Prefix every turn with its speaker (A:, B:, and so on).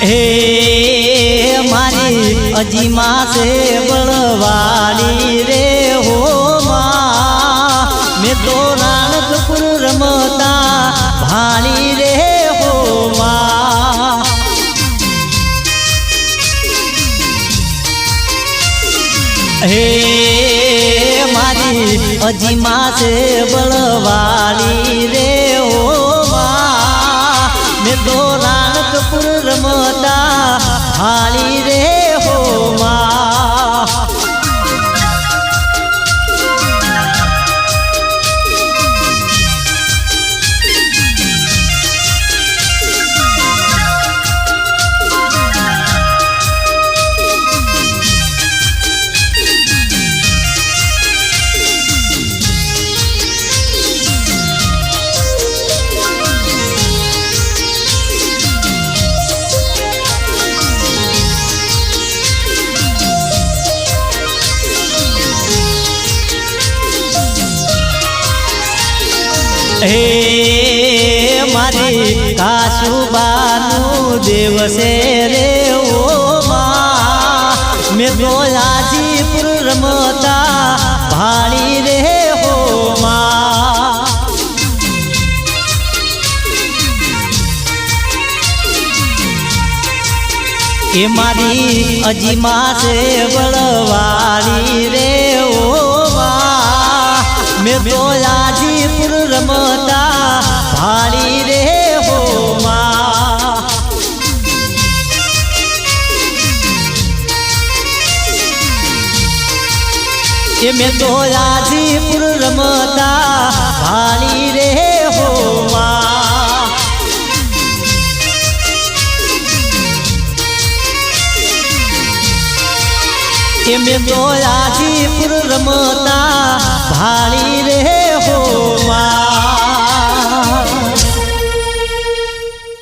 A: हे मारी अजीमा से बलवाली रे हो माँ मैं तो राणकपुर रमता भाली रे हो माँ। हे मारी अजीमा से बलवाली रे हो माँ मैं तो राणकपुर रमता भाली रे हो माँ। हे मारी काशुबानु देव से रे ओ माँ मैं तो हाजीपुर रमता भाली रे हो माँ। ए मारी अजीमा से बलवाली रे ओ मैं तो हाजीपुर रमता भाली रे हो माँ। ये मैं तो हाजीपुर रमता भाली रे हो माँ। ये मैं तो हाजीपुर रमता भाली रे हो माँ।